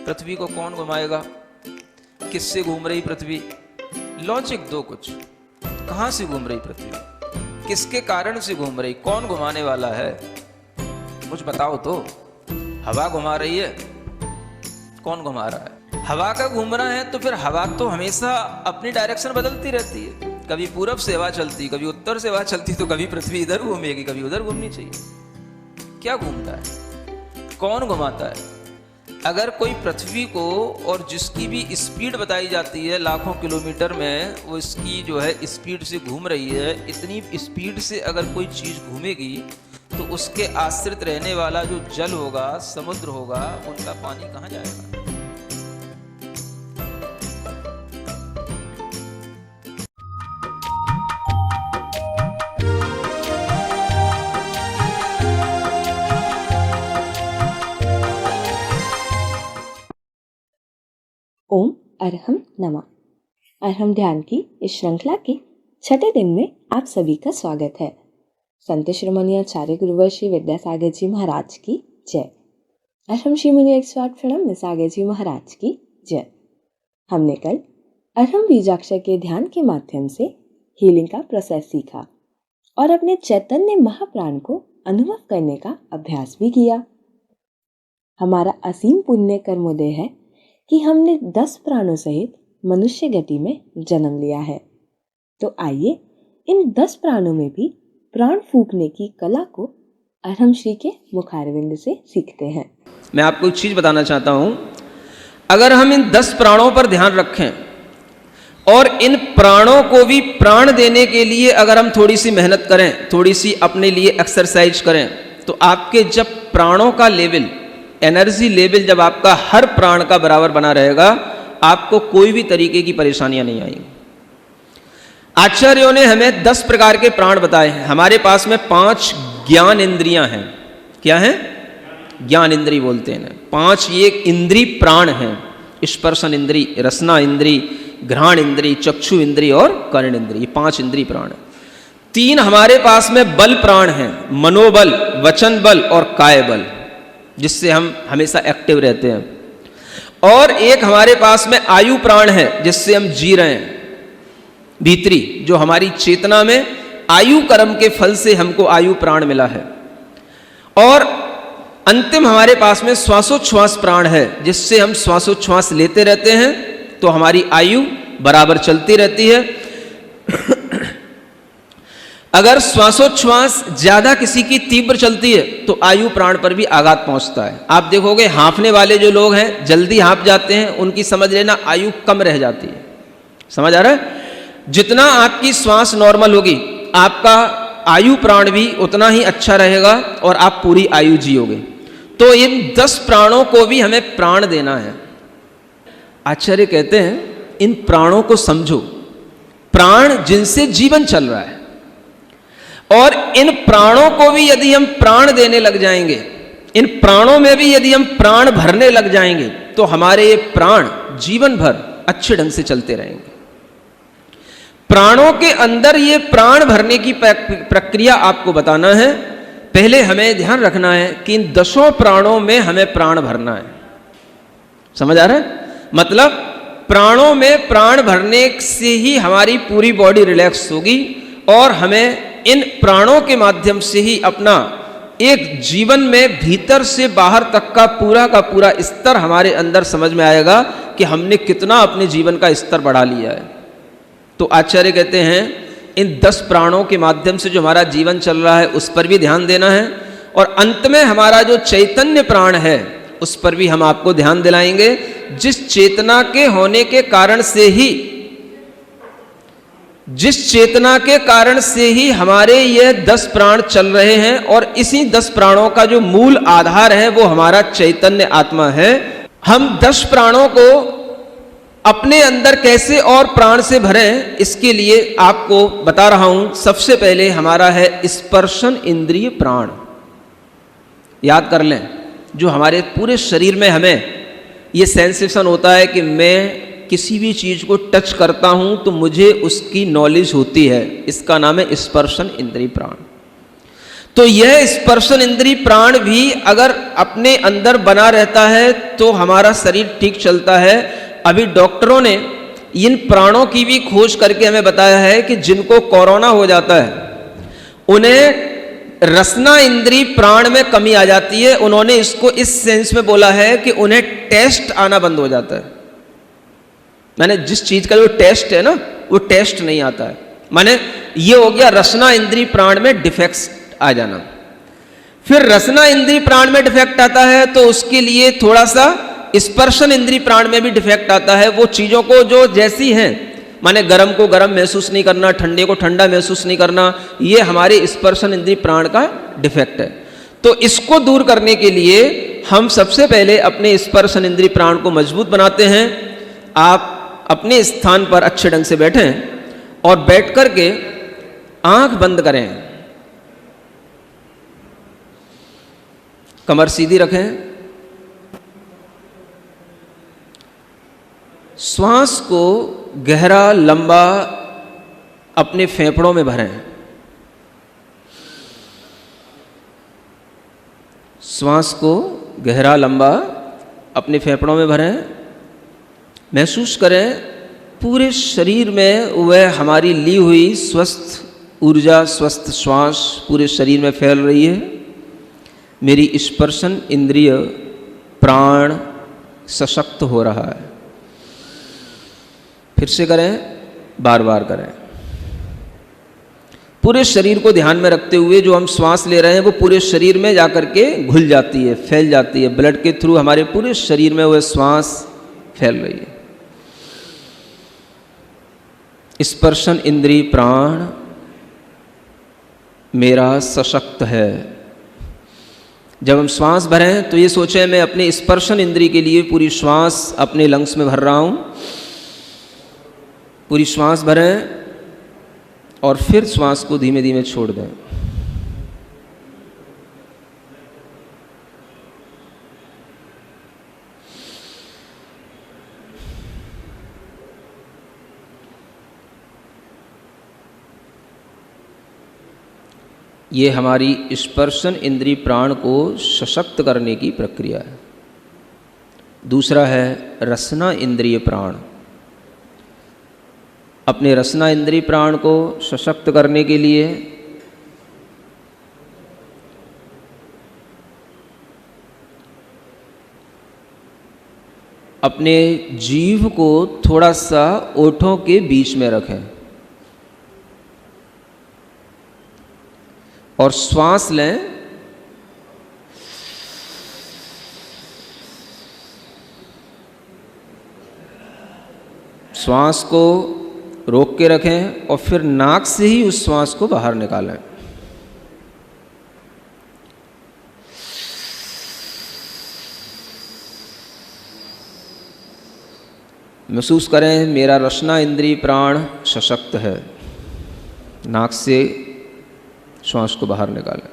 पृथ्वी को कौन घुमाएगा, किससे घूम रही पृथ्वी, लॉजिक दो कुछ। कहां से घूम रही पृथ्वी, किसके कारण से घूम रही, कौन घुमाने वाला है, कुछ बताओ तो। हवा घुमा रही है, कौन घुमा रहा है, हवा का घूमना है तो फिर हवा तो हमेशा अपनी डायरेक्शन बदलती रहती है। कभी पूरब से हवा चलती, कभी उत्तर से हवा चलती, तो कभी पृथ्वी इधर घूमेगी, कभी उधर घूमनी चाहिए। क्या घूमता है, कौन घुमाता है? अगर कोई पृथ्वी को, और जिसकी भी स्पीड बताई जाती है लाखों किलोमीटर में, वो इसकी जो है स्पीड से घूम रही है, इतनी स्पीड से अगर कोई चीज घूमेगी तो उसके आश्रित रहने वाला जो जल होगा, समुद्र होगा, उनका पानी कहाँ जाएगा? ओम अरहम नमः। अरहम ध्यान की इस श्रृंखला के छठे दिन में आप सभी का स्वागत है। संत शिरोमणि आचार्य गुरुवर श्री विद्यासागर जी महाराज की जय। अरहम श्री मुनि 108 प्रणम निसागर जी महाराज की जय। हमने कल अरहम बीजाक्षर के ध्यान के माध्यम से हीलिंग का प्रोसेस सीखा और अपने चैतन्य महाप्राण को अनुभव करने का अभ्यास भी किया। हमारा असीम पुण्य कर्मोदय है कि हमने 10 प्राणों सहित मनुष्य गति में जन्म लिया है। तो आइए इन 10 प्राणों में भी प्राण फूंकने की कला को अरहम श्री के मुखारविंद से सीखते हैं। मैं आपको एक चीज बताना चाहता हूं, अगर हम इन 10 प्राणों पर ध्यान रखें और इन प्राणों को भी प्राण देने के लिए अगर हम थोड़ी सी मेहनत करें, थोड़ी सी अपने लिए एक्सरसाइज करें, तो आपके जब प्राणों का लेवल, एनर्जी लेवल जब आपका हर प्राण का बराबर बना रहेगा, आपको कोई भी तरीके की परेशानियां नहीं आएंगी। आचार्यों ने हमें 10 प्रकार के प्राण बताए हैं। हमारे पास में 5 ज्ञान इंद्रियां हैं। क्या हैं? ज्ञान इंद्री बोलते हैं। 5 ये इंद्री प्राण हैं। स्पर्शन इंद्री, रसना इंद्री, घ्राण इंद्री, चक्षु इंद्री और कर्ण इंद्री, 5 इंद्री प्राण। 3 हमारे पास में बल प्राण हैं, मनोबल, वचन बल और काय बल, जिससे हम हमेशा एक्टिव रहते हैं। और एक हमारे पास में आयु प्राण है, जिससे हम जी रहे हैं, भीतरी, जो हमारी चेतना में आयु कर्म के फल से हमको आयु प्राण मिला है। और अंतिम हमारे पास में श्वासोच्छ्वास प्राण है, जिससे हम श्वासोच्छ्वास लेते रहते हैं तो हमारी आयु बराबर चलती रहती है। अगर श्वासोच्छ्वास ज्यादा किसी की तीव्र चलती है तो आयु प्राण पर भी आघात पहुंचता है। आप देखोगे हाँफने वाले जो लोग हैं, जल्दी हाँफ जाते हैं, उनकी समझ लेना आयु कम रह जाती है। समझ आ रहा है? जितना आपकी श्वास नॉर्मल होगी, आपका आयु प्राण भी उतना ही अच्छा रहेगा और आप पूरी आयु जियोगे। तो इन 10 प्राणों को भी हमें प्राण देना है। आचार्य कहते हैं इन प्राणों को समझो, प्राण जिनसे जीवन चल रहा है, और इन प्राणों को भी यदि हम प्राण देने लग जाएंगे, इन प्राणों में भी यदि हम प्राण भरने लग जाएंगे, तो हमारे ये प्राण जीवन भर अच्छे ढंग से चलते रहेंगे। प्राणों के अंदर ये प्राण भरने की प्रक्रिया आपको बताना है। पहले हमें ध्यान रखना है कि इन 10 प्राणों में हमें प्राण भरना है। समझ आ रहा है? मतलब प्राणों में प्राण भरने से ही हमारी पूरी बॉडी रिलैक्स होगी और हमें इन प्राणों के माध्यम से ही अपना एक जीवन में भीतर से बाहर तक का पूरा स्तर हमारे अंदर समझ में आएगा कि हमने कितना अपने जीवन का स्तर बढ़ा लिया है। तो आचार्य कहते हैं इन 10 प्राणों के माध्यम से जो हमारा जीवन चल रहा है उस पर भी ध्यान देना है, और अंत में हमारा जो चैतन्य प्राण है उस पर भी हम आपको ध्यान दिलाएंगे, जिस चेतना के होने के कारण से ही, जिस चेतना के कारण से ही हमारे ये 10 प्राण चल रहे हैं, और इसी 10 प्राणों का जो मूल आधार है वो हमारा चैतन्य आत्मा है। हम 10 प्राणों को अपने अंदर कैसे और प्राण से भरें, इसके लिए आपको बता रहा हूं। सबसे पहले हमारा है स्पर्शन इंद्रिय प्राण। याद कर लें, जो हमारे पूरे शरीर में हमें ये सेंसेशन होता है कि मैं किसी भी चीज को टच करता हूं तो मुझे उसकी नॉलेज होती है, इसका नाम है स्पर्शन इंद्रिय प्राण। तो यह स्पर्शन इंद्रिय प्राण भी अगर अपने अंदर बना रहता है तो हमारा शरीर ठीक चलता है। अभी डॉक्टरों ने इन प्राणों की भी खोज करके हमें बताया है कि जिनको कोरोना हो जाता है उन्हें रसना इंद्रिय प्राण में कमी आ जाती है। उन्होंने इसको इस सेंस में बोला है कि उन्हें टेस्ट आना बंद हो जाता है। माने जिस चीज का जो टेस्ट है ना वो टेस्ट नहीं आता है। माने ये हो गया रसना इंद्रिय प्राण में डिफेक्ट आ जाना। फिर रसना इंद्रिय प्राण में डिफेक्ट आता है तो उसके लिए थोड़ा सा स्पर्शन इंद्रिय प्राण में भी डिफेक्ट आता है। वो चीजों को जो जैसी हैं, माने गर्म को गर्म महसूस नहीं करना, ठंडे को ठंडा महसूस नहीं करना, ये हमारे स्पर्शन इंद्रिय प्राण का डिफेक्ट है। तो इसको दूर करने के लिए हम सबसे पहले अपने स्पर्शन इंद्रिय प्राण को मजबूत बनाते हैं। आप अपने स्थान पर अच्छे ढंग से बैठें और बैठ करके आंख बंद करें, कमर सीधी रखें, श्वास को गहरा लंबा अपने फेफड़ों में भरें। श्वास को गहरा लंबा अपने फेफड़ों में भरें। महसूस करें पूरे शरीर में वह हमारी ली हुई स्वस्थ ऊर्जा, स्वस्थ श्वास पूरे शरीर में फैल रही है। मेरी स्पर्शन इंद्रिय प्राण सशक्त हो रहा है। फिर से करें, बार बार करें। पूरे शरीर को ध्यान में रखते हुए जो हम श्वास ले रहे हैं वो पूरे शरीर में जाकर के घुल जाती है, फैल जाती है। ब्लड के थ्रू हमारे पूरे शरीर में वह श्वास फैल रही है। स्पर्शन इंद्रिय प्राण मेरा सशक्त है। जब हम श्वास भरें तो ये सोचें मैं अपने स्पर्शन इंद्रिय के लिए पूरी श्वास अपने लंग्स में भर रहा हूं। पूरी श्वास भरें और फिर श्वास को धीमे धीमे छोड़ दें। ये हमारी स्पर्शन इंद्रिय प्राण को सशक्त करने की प्रक्रिया है। दूसरा है रसना इंद्रिय प्राण। अपने रसना इंद्रिय प्राण को सशक्त करने के लिए अपने जीभ को थोड़ा सा ओठों के बीच में रखें और श्वास लें। श्वास को रोक के रखें और फिर नाक से ही उस श्वास को बाहर निकालें। महसूस करें मेरा रसना इंद्रिय प्राण सशक्त है। नाक से श्वास को बाहर निकालें।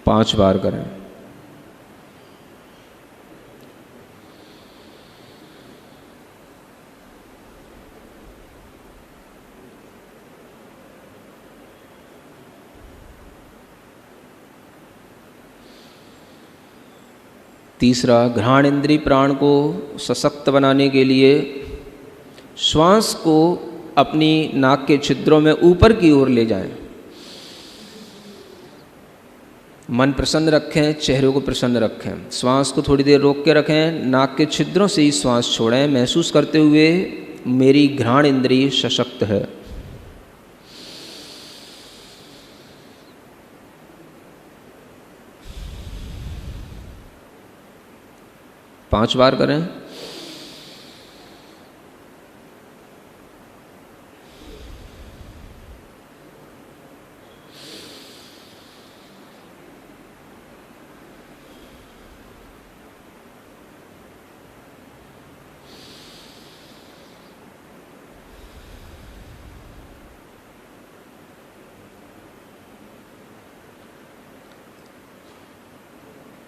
पांच बार करें। तीसरा, घ्राण इंद्रिय प्राण को सशक्त बनाने के लिए श्वास को अपनी नाक के छिद्रों में ऊपर की ओर ले जाएं। मन प्रसन्न रखें, चेहरे को प्रसन्न रखें। श्वास को थोड़ी देर रोक के रखें, नाक के छिद्रों से ही श्वास छोड़ें, महसूस करते हुए मेरी घ्राण इंद्रिय सशक्त है। पांच बार करें।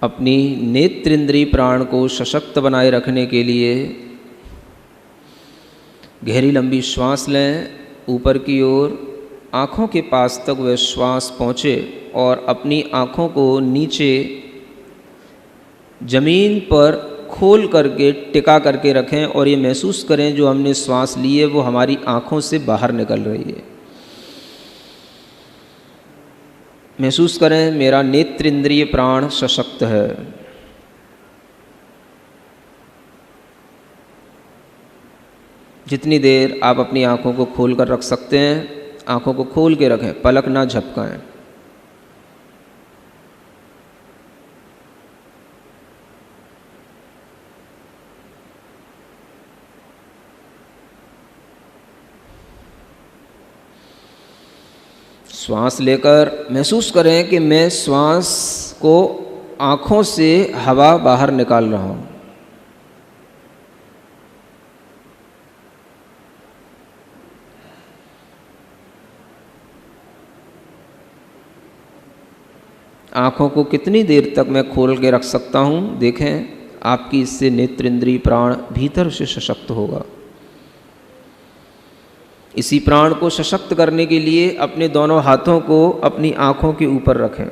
अपनी नेत्र इंद्रिय प्राण को सशक्त बनाए रखने के लिए गहरी लंबी श्वास लें ऊपर की ओर, आँखों के पास तक वह श्वास पहुँचे और अपनी आँखों को नीचे ज़मीन पर खोल करके टिका करके रखें और ये महसूस करें जो हमने श्वास ली है वो हमारी आँखों से बाहर निकल रही है। महसूस करें मेरा नेत्र इंद्रिय प्राण सशक्त है। जितनी देर आप अपनी आँखों को खोल कर रख सकते हैं, आँखों को खोल के रखें, पलक ना झपकाएं। श्वास लेकर महसूस करें कि मैं श्वास को आँखों से हवा बाहर निकाल रहा हूँ। आँखों को कितनी देर तक मैं खोल के रख सकता हूँ, देखें आपकी इससे नेत्र इंद्रिय प्राण भीतर से सशक्त होगा। इसी प्राण को सशक्त करने के लिए अपने दोनों हाथों को अपनी आँखों के ऊपर रखें।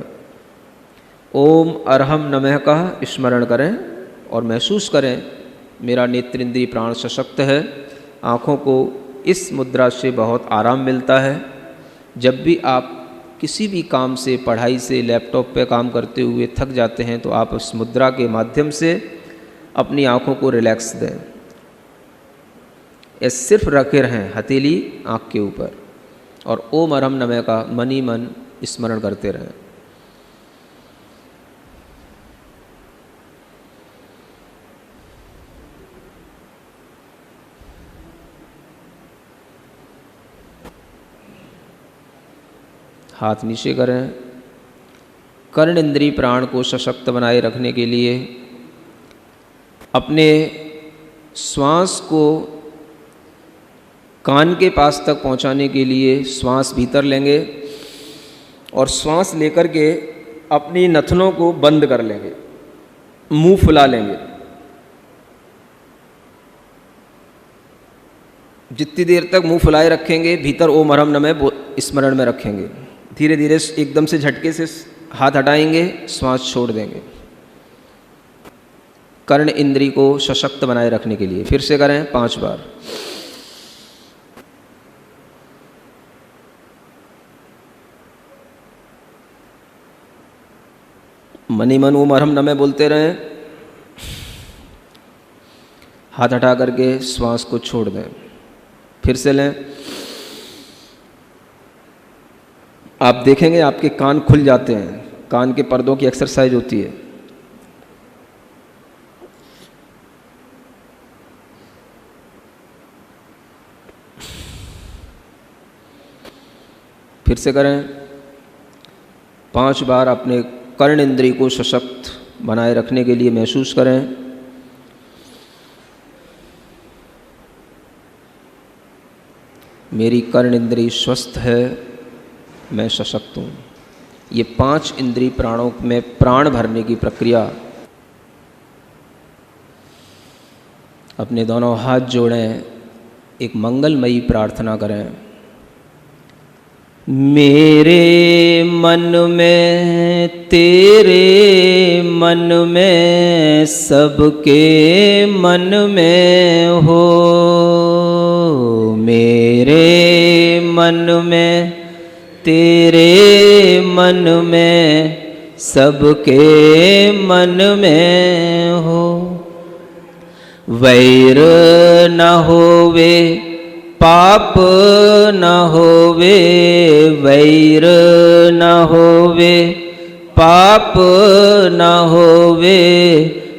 ओम अरहम नमः का स्मरण करें और महसूस करें मेरा नेत्र इंद्रिय प्राण सशक्त है। आँखों को इस मुद्रा से बहुत आराम मिलता है। जब भी आप किसी भी काम से, पढ़ाई से, लैपटॉप पे काम करते हुए थक जाते हैं तो आप इस मुद्रा के माध्यम से अपनी आँखों को रिलैक्स दें। ये सिर्फ रखे रहें हथेली आँख के ऊपर और ओम अरहम नमः का मन ही मन स्मरण करते रहें। हाथ नीचे करें। कर्ण इंद्रिय प्राण को सशक्त बनाए रखने के लिए अपने श्वास को कान के पास तक पहुंचाने के लिए श्वास भीतर लेंगे और श्वास लेकर के अपनी नथनों को बंद कर लेंगे, मुंह फुला लेंगे। जितनी देर तक मुंह फुलाए रखेंगे भीतर ओम अरहम नमः स्मरण में रखेंगे। धीरे धीरे एकदम से झटके से हाथ हटाएंगे, श्वास छोड़ देंगे। कर्ण इंद्री को सशक्त बनाए रखने के लिए फिर से करें 5 बार। मनी मन ओम अरहम नमः बोलते रहें। हाथ हटा करके श्वास को छोड़ दें। फिर से लें। आप देखेंगे आपके कान खुल जाते हैं, कान के पर्दों की एक्सरसाइज होती है। फिर से करें 5 बार। अपने कर्ण इंद्रिय को सशक्त बनाए रखने के लिए महसूस करें मेरी कर्ण इंद्रिय स्वस्थ है, मैं सशक्त हूँ। ये 5 इंद्रिय प्राणों में प्राण भरने की प्रक्रिया। अपने दोनों हाथ जोड़ें, एक मंगलमयी प्रार्थना करें। मेरे मन में, तेरे मन में, सबके मन में हो। मेरे मन में, तेरे मन में, सबके मन में हो। वैर न होवे, पाप न होवे, वैर न होवे, पाप न होवे,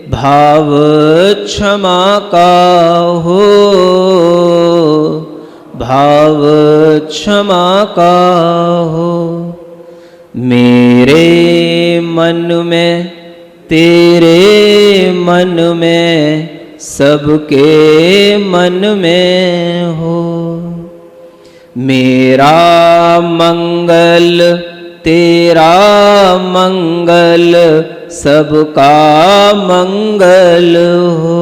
भाव क्षमा का हो, भाव क्षमा का हो। मेरे मन में, तेरे मन में, सबके मन में हो। मेरा मंगल, तेरा मंगल, सबका मंगल हो।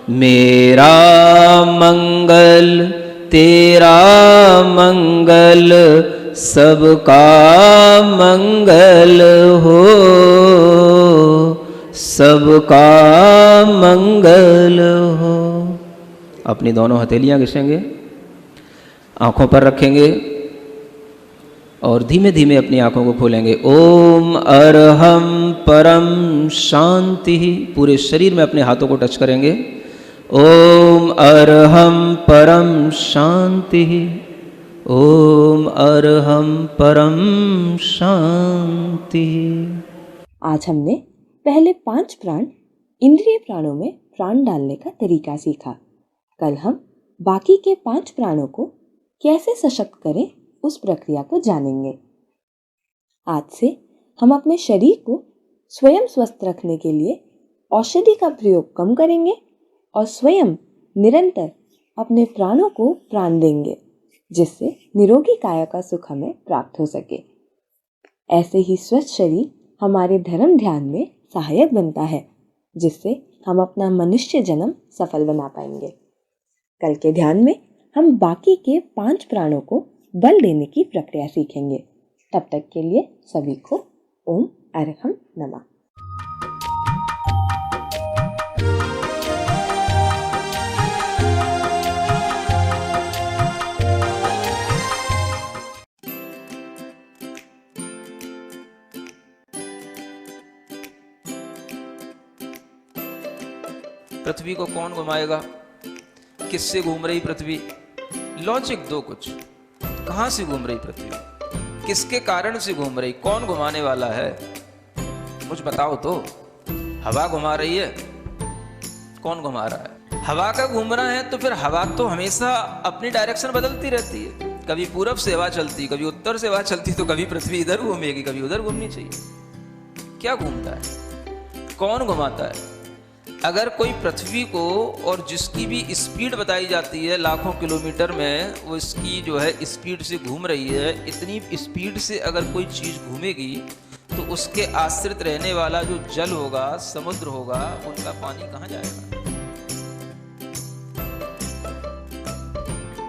मेरा मंगल तेरा मंगल सबका मंगल हो, सबका मंगल हो। अपनी दोनों हथेलियां घिसेंगे, आंखों पर रखेंगे और धीमे धीमे अपनी आंखों को खोलेंगे। ओम अरहम परम शांति। पूरे शरीर में अपने हाथों को टच करेंगे। ओम अरहम परम शांति, ओम अरहम परम शांति। आज हमने पहले 5 प्राण इंद्रिय प्राणों में प्राण डालने का तरीका सीखा। कल हम बाकी के 5 प्राणों को कैसे सशक्त करें उस प्रक्रिया को जानेंगे। आज से हम अपने शरीर को स्वयं स्वस्थ रखने के लिए औषधि का प्रयोग कम करेंगे और स्वयं निरंतर अपने प्राणों को प्राण देंगे, जिससे निरोगी काया का सुख हमें प्राप्त हो सके। ऐसे ही स्वस्थ शरीर हमारे धर्म ध्यान में सहायक बनता है, जिससे हम अपना मनुष्य जन्म सफल बना पाएंगे। कल के ध्यान में हम बाकी के 5 प्राणों को बल देने की प्रक्रिया सीखेंगे। तब तक के लिए सभी को ओम अरहम नमः। पृथ्वी को कौन घुमाएगा? किससे घूम रही पृथ्वी? लॉजिक दो कुछ। कहां से घूम रही पृथ्वी? किसके कारण से घूम रही? कौन घुमाने वाला है? मुझे बताओ तो। हवा घुमा रही है? कौन घुमा रहा है? हवा का घूमना है तो फिर हवा तो हमेशा अपनी डायरेक्शन बदलती रहती है। कभी पूरब से हवा चलती, कभी उत्तर से हवा चलती, तो कभी पृथ्वी इधर घूमेगी, कभी उधर घूमनी चाहिए। क्या घूमता है? कौन घुमाता है? अगर कोई पृथ्वी को, और जिसकी भी स्पीड बताई जाती है लाखों किलोमीटर में, वो इसकी जो है स्पीड से घूम रही है, इतनी स्पीड से अगर कोई चीज़ घूमेगी तो उसके आश्रित रहने वाला जो जल होगा, समुद्र होगा, उनका पानी कहाँ जाएगा?